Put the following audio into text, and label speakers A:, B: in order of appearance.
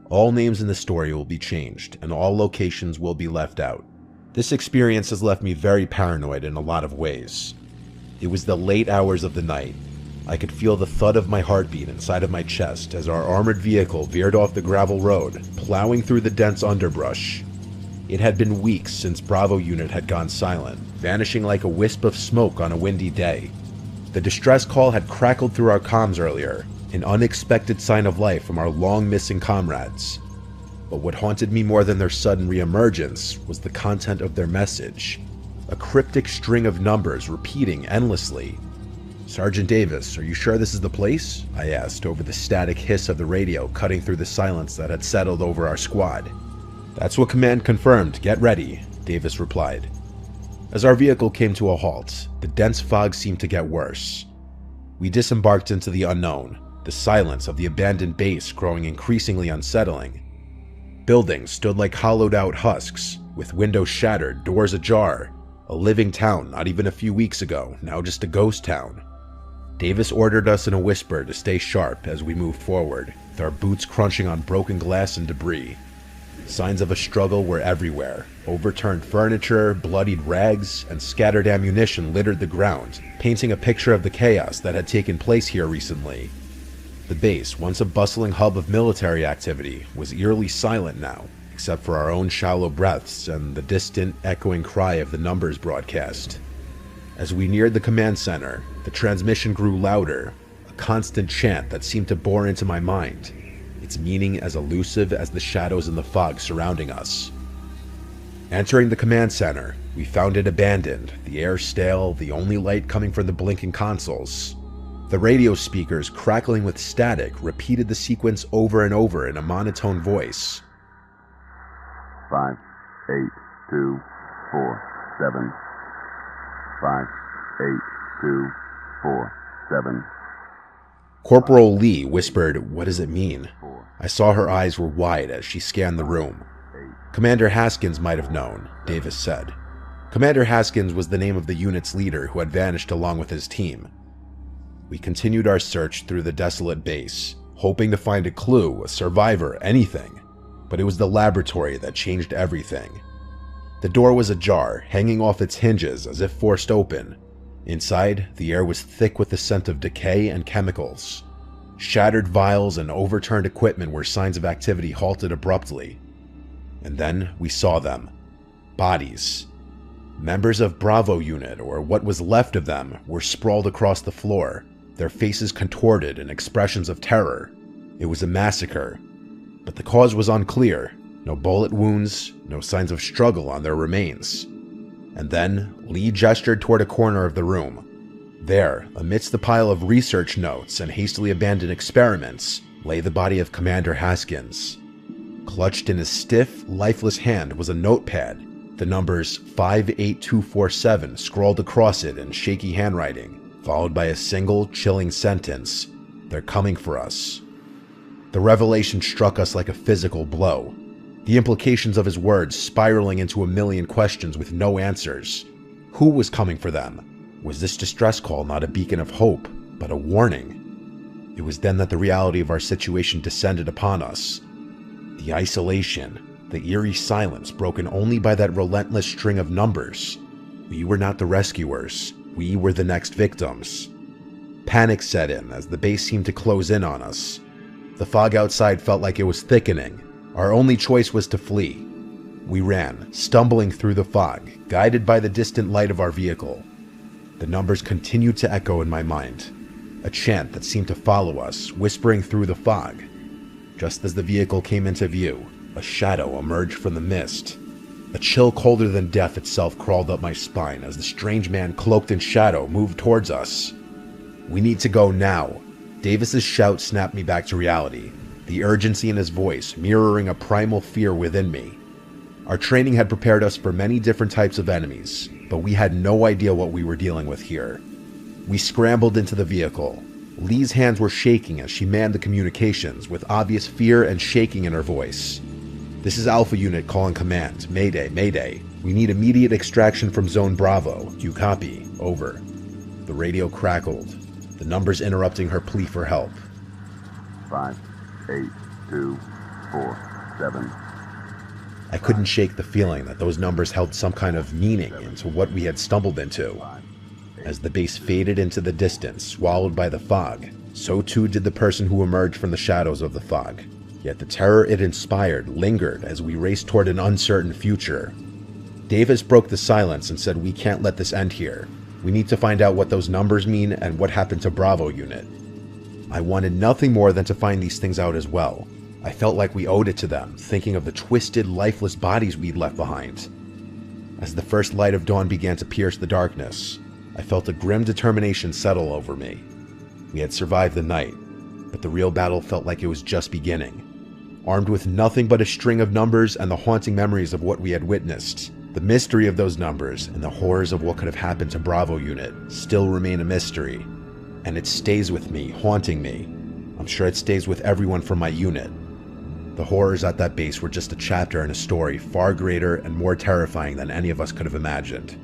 A: All names in the story will be changed, and all locations will be left out. This experience has left me very paranoid in a lot of ways. It was the late hours of the night. I could feel the thud of my heartbeat inside of my chest as our armored vehicle veered off the gravel road, plowing through the dense underbrush. It had been weeks since Bravo unit had gone silent, vanishing like a wisp of smoke on a windy day. The distress call had crackled through our comms earlier, an unexpected sign of life from our long-missing comrades. But what haunted me more than their sudden reemergence was the content of their message. A cryptic string of numbers repeating endlessly. "Sergeant Davis, are you sure this is the place?" I asked over the static hiss of the radio cutting through the silence that had settled over our squad. "That's what command confirmed. Get ready," Davis replied. As our vehicle came to a halt, the dense fog seemed to get worse. We disembarked into the unknown, the silence of the abandoned base growing increasingly unsettling. Buildings stood like hollowed-out husks, with windows shattered, doors ajar. A living town not even a few weeks ago, now just a ghost town. Davis ordered us in a whisper to stay sharp as we moved forward, with our boots crunching on broken glass and debris. Signs of a struggle were everywhere. Overturned furniture, bloodied rags, and scattered ammunition littered the ground, painting a picture of the chaos that had taken place here recently. The base, once a bustling hub of military activity, was eerily silent now, except for our own shallow breaths and the distant, echoing cry of the numbers broadcast. As we neared the command center, the transmission grew louder, a constant chant that seemed to bore into my mind, its meaning as elusive as the shadows in the fog surrounding us. Entering the command center, we found it abandoned, the air stale, the only light coming from the blinking consoles. The radio speakers, crackling with static, repeated the sequence over and over in a monotone voice.
B: 5, 8, 2, 4, 7. 5, 8, 2, 4, 7.
A: Corporal Lee whispered, "What does it mean?" I saw her eyes were wide as she scanned the room. Commander Haskins might have known, Davis said. Commander Haskins was the name of the unit's leader who had vanished along with his team. We continued our search through the desolate base, hoping to find a clue, a survivor, anything. But it was the laboratory that changed everything. The door was ajar, hanging off its hinges as if forced open. Inside, the air was thick with the scent of decay and chemicals. Shattered vials and overturned equipment were signs of activity halted abruptly. And then we saw them. Bodies. Members of Bravo unit, or what was left of them, were sprawled across the floor, their faces contorted in expressions of terror. It was a massacre. But the cause was unclear. No bullet wounds, no signs of struggle on their remains. And then, Lee gestured toward a corner of the room. There, amidst the pile of research notes and hastily abandoned experiments, lay the body of Commander Haskins. Clutched in his stiff, lifeless hand was a notepad, the numbers 58247 scrawled across it in shaky handwriting, followed by a single, chilling sentence, "They're coming for us." The revelation struck us like a physical blow. The implications of his words spiraling into a million questions with no answers. Who was coming for them? Was this distress call not a beacon of hope, but a warning? It was then that the reality of our situation descended upon us. The isolation, the eerie silence broken only by that relentless string of numbers. We were not the rescuers. We were the next victims. Panic set in as the base seemed to close in on us. The fog outside felt like it was thickening. Our only choice was to flee. We ran, stumbling through the fog, guided by the distant light of our vehicle. The numbers continued to echo in my mind, a chant that seemed to follow us, whispering through the fog. Just as the vehicle came into view, a shadow emerged from the mist. A chill colder than death itself crawled up my spine as the strange man cloaked in shadow moved towards us. "We need to go now." Davis's shout snapped me back to reality, the urgency in his voice mirroring a primal fear within me. Our training had prepared us for many different types of enemies, but we had no idea what we were dealing with here. We scrambled into the vehicle. Lee's hands were shaking as she manned the communications, with obvious fear and shaking in her voice. "This is Alpha Unit calling command. Mayday, Mayday. We need immediate extraction from Zone Bravo. Do you copy? Over." The radio crackled, the numbers interrupting her plea for help.
B: 5, 8, 2, 4, 7.
A: I couldn't shake the feeling that those numbers held some kind of meaning into what we had stumbled into. As the base faded into the distance, swallowed by the fog, so too did the person who emerged from the shadows of the fog. Yet the terror it inspired lingered as we raced toward an uncertain future. Davis broke the silence and said, "We can't let this end here. We need to find out what those numbers mean and what happened to Bravo Unit." I wanted nothing more than to find these things out as well. I felt like we owed it to them, thinking of the twisted, lifeless bodies we'd left behind. As the first light of dawn began to pierce the darkness, I felt a grim determination settle over me. We had survived the night, but the real battle felt like it was just beginning. Armed with nothing but a string of numbers and the haunting memories of what we had witnessed, the mystery of those numbers and the horrors of what could have happened to Bravo Unit still remain a mystery. And it stays with me, haunting me. I'm sure it stays with everyone from my unit. The horrors at that base were just a chapter in a story far greater and more terrifying than any of us could have imagined.